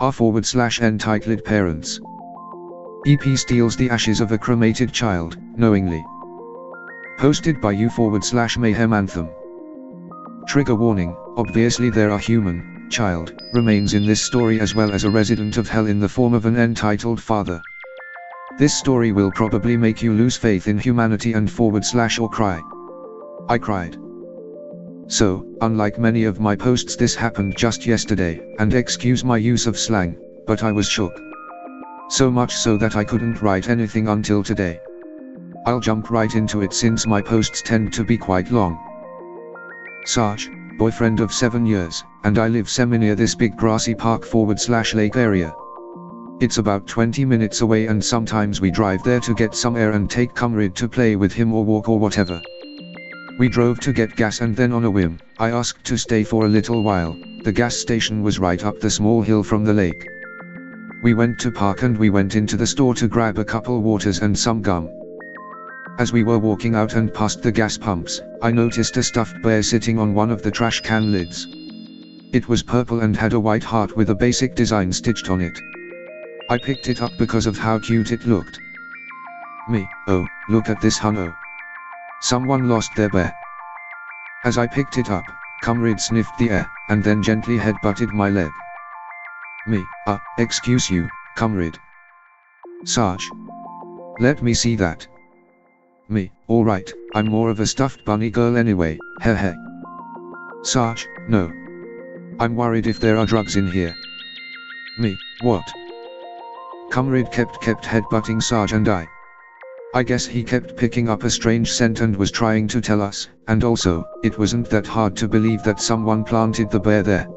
r/entitled parents. EP steals the ashes of a cremated child, knowingly. Posted by u/Mayhem-Anthem. Trigger warning, obviously there are human, child, remains in this story as well as a resident of hell in the form of an entitled father. This story will probably make you lose faith in humanity and / or cry. I cried. So, unlike many of my posts, this happened just yesterday, and excuse my use of slang, but I was shook. So much so that I couldn't write anything until today. I'll jump right into it since my posts tend to be quite long. Sarge, boyfriend of 7 years, and I live semi-near this big grassy park / lake area. It's about 20 minutes away and sometimes we drive there to get some air and take Comrade to play with him or walk or whatever. We drove to get gas and then on a whim, I asked to stay for a little while. The gas station was right up the small hill from the lake. We went to park and we went into the store to grab a couple waters and some gum. As we were walking out and past the gas pumps, I noticed a stuffed bear sitting on one of the trash can lids. It was purple and had a white heart with a basic design stitched on it. I picked it up because of how cute it looked. Me, oh, look at this hunno. Someone lost their bear. As I picked it up, Comrade sniffed the air, and then gently head-butted my leg. Me, excuse you, Comrade. Sarge. Let me see that. Me, alright, I'm more of a stuffed bunny girl anyway, heh. Sarge, no. I'm worried if there are drugs in here. Me, what? Comrade kept headbutting Sarge and I guess he kept picking up a strange scent and was trying to tell us, and also, it wasn't that hard to believe that someone planted the bear there.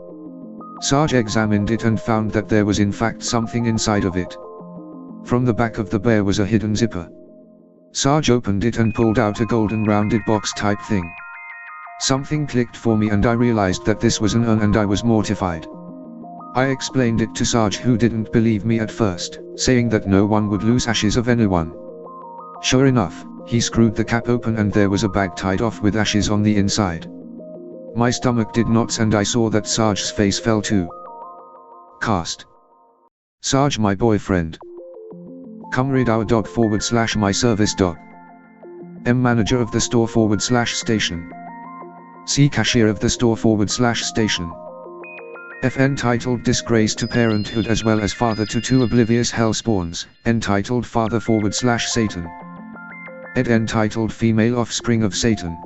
Sarge examined it and found that there was in fact something inside of it. From the back of the bear was a hidden zipper. Sarge opened it and pulled out a golden rounded box type thing. Something clicked for me and I realized that this was an urn and I was mortified. I explained it to Sarge, who didn't believe me at first, saying that no one would lose ashes of anyone. Sure enough, he screwed the cap open and there was a bag tied off with ashes on the inside. My stomach did knots and I saw that Sarge's face fell too. Cast. Sarge, my boyfriend. Comrade, our dog / my service dog. M, manager of the store / station. C, cashier of the store / station. F, entitled disgrace to parenthood as well as father to 2 oblivious hell spawns, entitled father / Satan. Ed, entitled female offspring of Satan.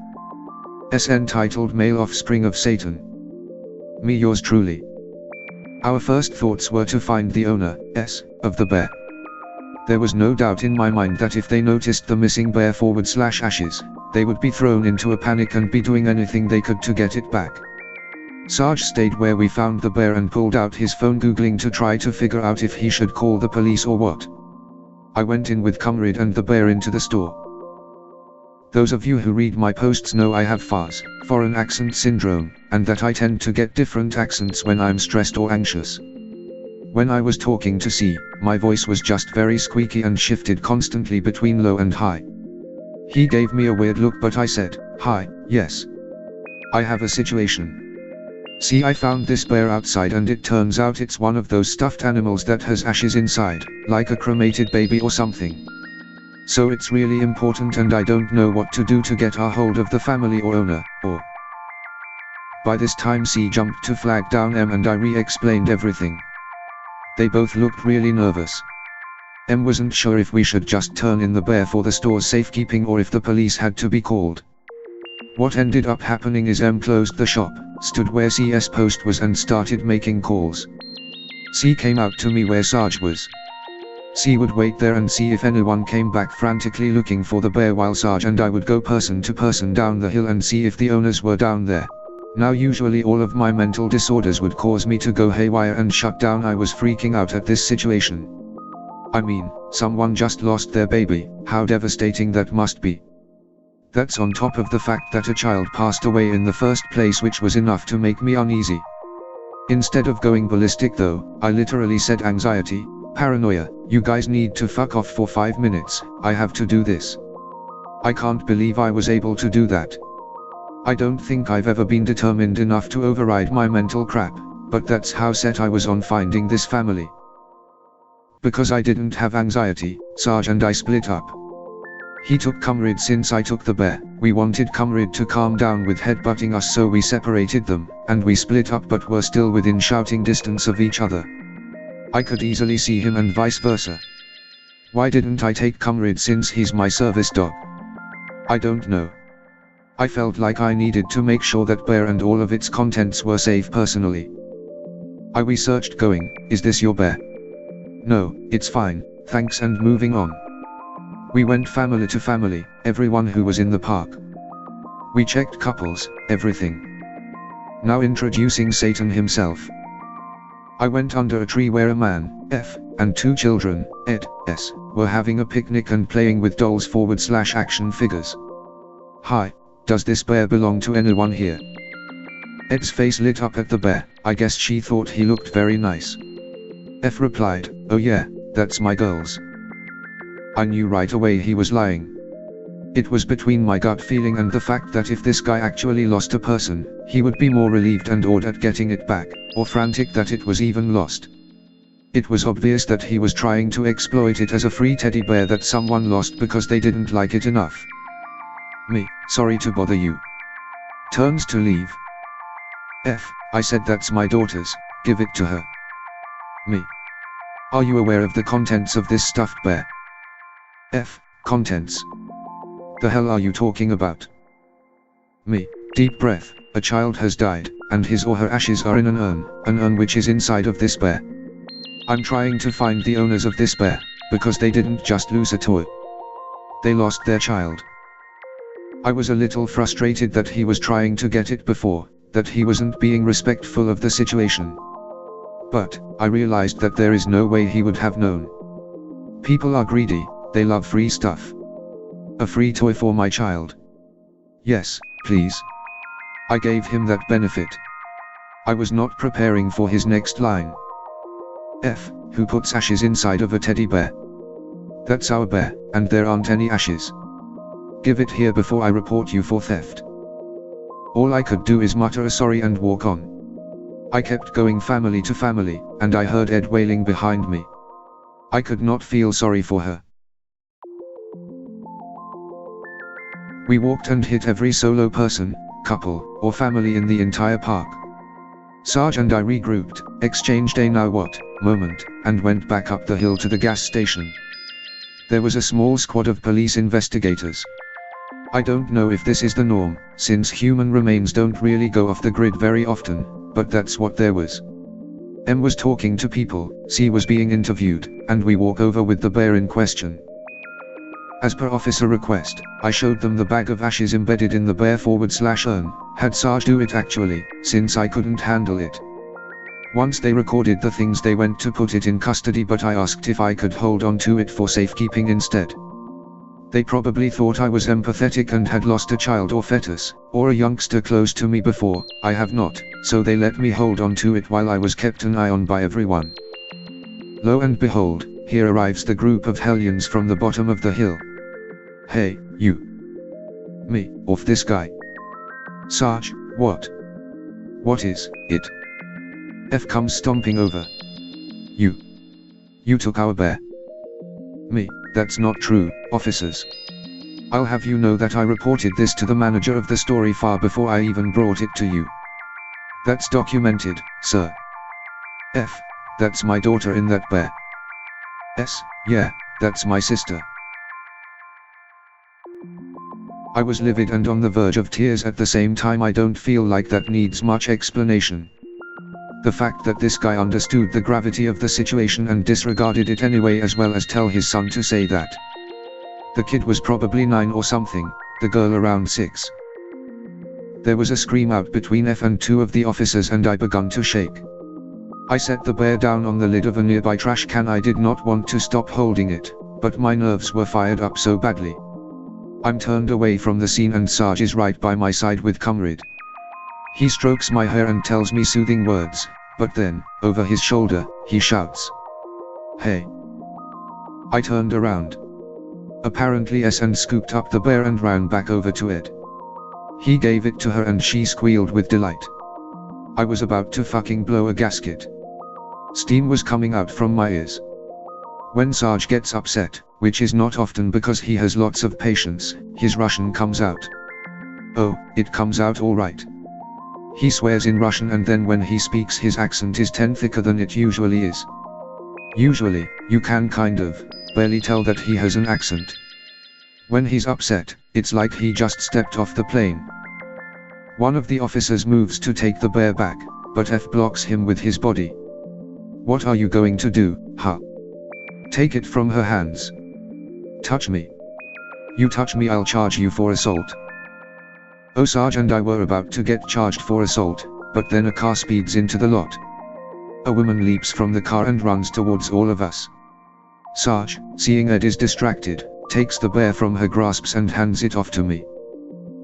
S, entitled male offspring of Satan. Me, yours truly. Our first thoughts were to find the owner, S, of the bear. There was no doubt in my mind that if they noticed the missing bear / ashes, they would be thrown into a panic and be doing anything they could to get it back. Sarge stayed where we found the bear and pulled out his phone, googling to try to figure out if he should call the police or what. I went in with Comrade and the bear into the store. Those of you who read my posts know I have FAS, foreign accent syndrome, and that I tend to get different accents when I'm stressed or anxious. When I was talking to C, my voice was just very squeaky and shifted constantly between low and high. He gave me a weird look but I said, "Hi, yes. I have a situation. See, I found this bear outside and it turns out it's one of those stuffed animals that has ashes inside, like a cremated baby or something. So it's really important and I don't know what to do to get a hold of the family or owner, or..." By this time C jumped to flag down M and I re-explained everything. They both looked really nervous. M wasn't sure if we should just turn in the bear for the store's safekeeping or if the police had to be called. What ended up happening is M closed the shop, stood where C's post was and started making calls. C came out to me where Sarge was. C would wait there and see if anyone came back frantically looking for the bear while Sarge and I would go person to person down the hill and see if the owners were down there. Now usually all of my mental disorders would cause me to go haywire and shut down. I was freaking out at this situation. I mean, someone just lost their baby, how devastating that must be. That's on top of the fact that a child passed away in the first place, which was enough to make me uneasy. Instead of going ballistic though, I literally said, "Anxiety, paranoia, you guys need to fuck off for 5 minutes, I have to do this." I can't believe I was able to do that. I don't think I've ever been determined enough to override my mental crap, but that's how set I was on finding this family. Because I didn't have anxiety, Sarge and I split up. He took Comrade since I took the bear. We wanted Comrade to calm down with headbutting us, so we separated them, and we split up but were still within shouting distance of each other. I could easily see him and vice versa. Why didn't I take Comrade since he's my service dog? I don't know. I felt like I needed to make sure that bear and all of its contents were safe personally. We searched going, "Is this your bear?" "No, it's fine, thanks," and moving on. We went family to family, everyone who was in the park. We checked couples, everything. Now introducing Satan himself. I went under a tree where a man, F, and 2 children, Ed, S, were having a picnic and playing with dolls / action figures. "Hi, does this bear belong to anyone here?" Ed's face lit up at the bear. I guess she thought he looked very nice. F replied, "Oh yeah, that's my girl's." I knew right away he was lying. It was between my gut feeling and the fact that if this guy actually lost a person, he would be more relieved and awed at getting it back, or frantic that it was even lost. It was obvious that he was trying to exploit it as a free teddy bear that someone lost because they didn't like it enough. Me, "Sorry to bother you." Turns to leave. F, I said, "That's my daughter's, give it to her." Me, "Are you aware of the contents of this stuffed bear?" F, "Contents? The hell are you talking about?" Me, deep breath, "A child has died, and his or her ashes are in an urn which is inside of this bear. I'm trying to find the owners of this bear, because they didn't just lose a toy. They lost their child." I was a little frustrated that he was trying to get it before, that he wasn't being respectful of the situation. But, I realized that there is no way he would have known. People are greedy, they love free stuff. A free toy for my child. Yes, please. I gave him that benefit. I was not preparing for his next line. F, who puts ashes inside of a teddy bear? That's our bear, and there aren't any ashes. Give it here before I report you for theft. All I could do is mutter a sorry and walk on. I kept going family to family, and I heard Ed wailing behind me. I could not feel sorry for her. We walked and hit every solo person, couple, or family in the entire park. Sarge and I regrouped, exchanged a "now what" moment, and went back up the hill to the gas station. There was a small squad of police investigators. I don't know if this is the norm, since human remains don't really go off the grid very often, but that's what there was. M was talking to people, C was being interviewed, and we walk over with the bear in question. As per officer request, I showed them the bag of ashes embedded in the bear /urn, had Sarge do it actually, since I couldn't handle it. Once they recorded the things they went to put it in custody, but I asked if I could hold on to it for safekeeping instead. They probably thought I was empathetic and had lost a child or fetus, or a youngster close to me before. I have not, so they let me hold on to it while I was kept an eye on by everyone. Lo and behold, here arrives the group of hellions from the bottom of the hill. "Hey, you." Me, "Off this guy." Sarge, "What? What is it?" F comes stomping over. You took our bear." Me, "That's not true, officers. I'll have you know that I reported this to the manager of the story far before I even brought it to you. That's documented, sir." F, "That's my daughter in that bear." S, "Yeah, that's my sister." I was livid and on the verge of tears at the same time. I don't feel like that needs much explanation. The fact that this guy understood the gravity of the situation and disregarded it anyway, as well as tell his son to say that. The kid was probably 9 or something, the girl around 6. There was a scream out between F and 2 of the officers and I begun to shake. I set the bear down on the lid of a nearby trash can. I did not want to stop holding it, but my nerves were fired up so badly. I'm turned away from the scene and Sarge is right by my side with Comrade. He strokes my hair and tells me soothing words, but then, over his shoulder, he shouts, "Hey." I turned around. Apparently S and scooped up the bear and ran back over to Ed. He gave it to her and she squealed with delight. I was about to fucking blow a gasket. Steam was coming out from my ears. When Sarge gets upset, which is not often because he has lots of patience, his Russian comes out. Oh, it comes out alright. He swears in Russian, and then when he speaks his accent is 10 thicker than it usually is. Usually, you can kind of barely tell that he has an accent. When he's upset, it's like he just stepped off the plane. One of the officers moves to take the bear back, but F blocks him with his body. What are you going to do, huh? Take it from her hands. Touch me. You touch me, I'll charge you for assault. Oh, Sarge and I were about to get charged for assault, but then a car speeds into the lot. A woman leaps from the car and runs towards all of us. Sarge, seeing Ed is distracted, takes the bear from her grasps and hands it off to me.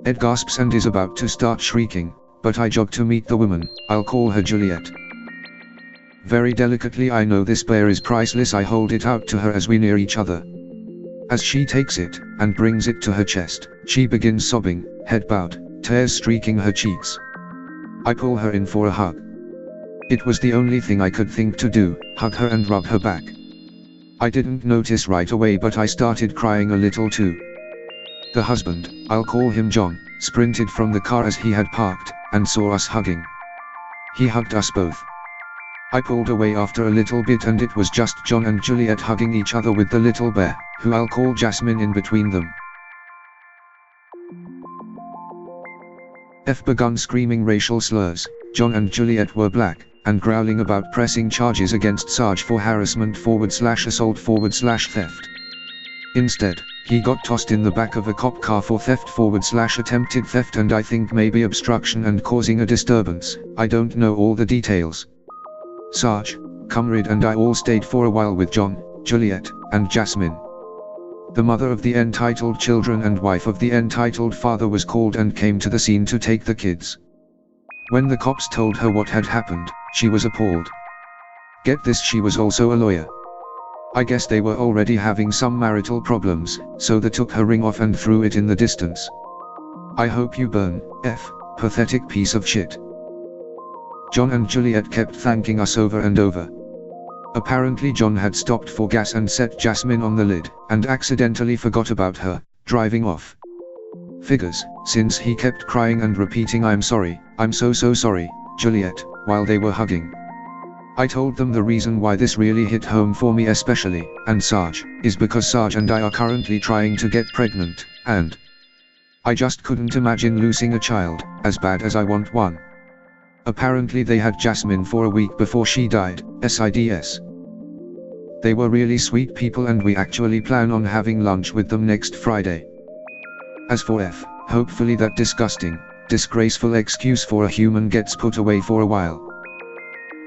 Ed gasps and is about to start shrieking, but I jog to meet the woman. I'll call her Juliet. Very delicately, I know this bear is priceless, I hold it out to her as we near each other. As she takes it, and brings it to her chest, she begins sobbing, head bowed, tears streaking her cheeks. I pull her in for a hug. It was the only thing I could think to do, hug her and rub her back. I didn't notice right away, but I started crying a little too. The husband, I'll call him John, sprinted from the car as he had parked, and saw us hugging. He hugged us both. I pulled away after a little bit and it was just John and Juliet hugging each other with the little bear, who I'll call Jasmine, in between them. F begun screaming racial slurs. John and Juliet were black, and growling about pressing charges against Sarge for harassment/assault/theft. Instead, he got tossed in the back of a cop car for theft/attempted theft and I think maybe obstruction and causing a disturbance. I don't know all the details. Sarge, Comrade and I all stayed for a while with John, Juliet, and Jasmine. The mother of the entitled children and wife of the entitled father was called and came to the scene to take the kids. When the cops told her what had happened, she was appalled. Get this, she was also a lawyer. I guess they were already having some marital problems, so they took her ring off and threw it in the distance. I hope you burn, F, pathetic piece of shit. John and Juliet kept thanking us over and over. Apparently John had stopped for gas and set Jasmine on the lid, and accidentally forgot about her, driving off. Figures, since he kept crying and repeating I'm sorry, I'm so sorry, Juliet, while they were hugging. I told them the reason why this really hit home for me especially, and Sarge, is because Sarge and I are currently trying to get pregnant, and I just couldn't imagine losing a child, as bad as I want one. Apparently they had Jasmine for a week before she died, SIDS. They were really sweet people and we actually plan on having lunch with them next Friday. As for F, hopefully that disgusting, disgraceful excuse for a human gets put away for a while.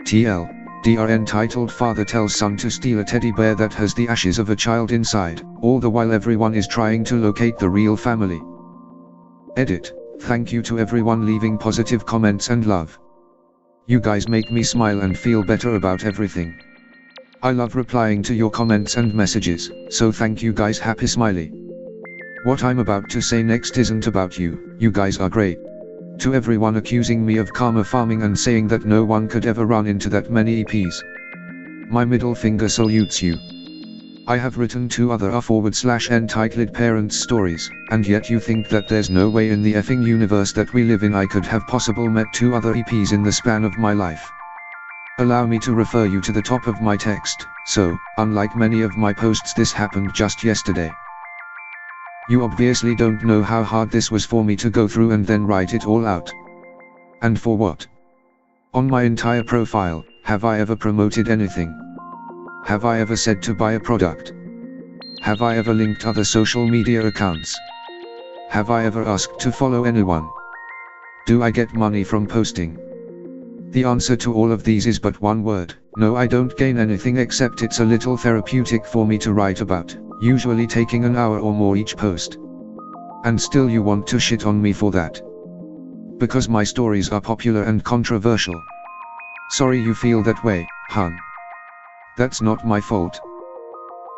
TL, Dr. entitled father tells son to steal a teddy bear that has the ashes of a child inside, all the while everyone is trying to locate the real family. Edit, thank you to everyone leaving positive comments and love. You guys make me smile and feel better about everything. I love replying to your comments and messages, so thank you guys. Happy smiley. What I'm about to say next isn't about you, you guys are great. To everyone accusing me of karma farming and saying that no one could ever run into that many EPs. My middle finger salutes you. I have written 2 other r/entitled parents stories, and yet you think that there's no way in the effing universe that we live in I could have possible met 2 other EPs in the span of my life. Allow me to refer you to the top of my text. So, unlike many of my posts, this happened just yesterday. You obviously don't know how hard this was for me to go through and then write it all out. And for what? On my entire profile, have I ever promoted anything? Have I ever said to buy a product? Have I ever linked other social media accounts? Have I ever asked to follow anyone? Do I get money from posting? The answer to all of these is but one word: no. I don't gain anything except it's a little therapeutic for me to write about, usually taking an hour or more each post. And still you want to shit on me for that. Because my stories are popular and controversial. Sorry you feel that way, hun. That's not my fault.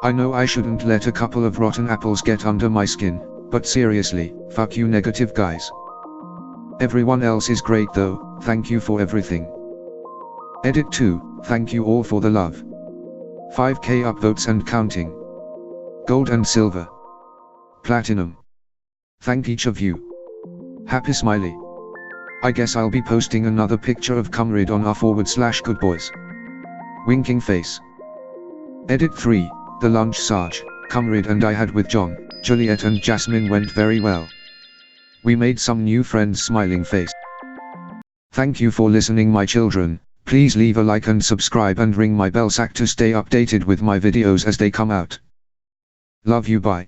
I know I shouldn't let a couple of rotten apples get under my skin, but seriously, fuck you negative guys. Everyone else is great though, thank you for everything. Edit 2, thank you all for the love. 5k upvotes and counting. Gold and silver. Platinum. Thank each of you. Happy smiley. I guess I'll be posting another picture of Cremated on r/good boys. Winking face. Edit 3, the lunch Sarge, Cremated and I had with John, Juliet and Jasmine went very well. We made some new friends smiling face. Thank you for listening my children, please leave a like and subscribe and ring my bell sack to stay updated with my videos as they come out. Love you, bye.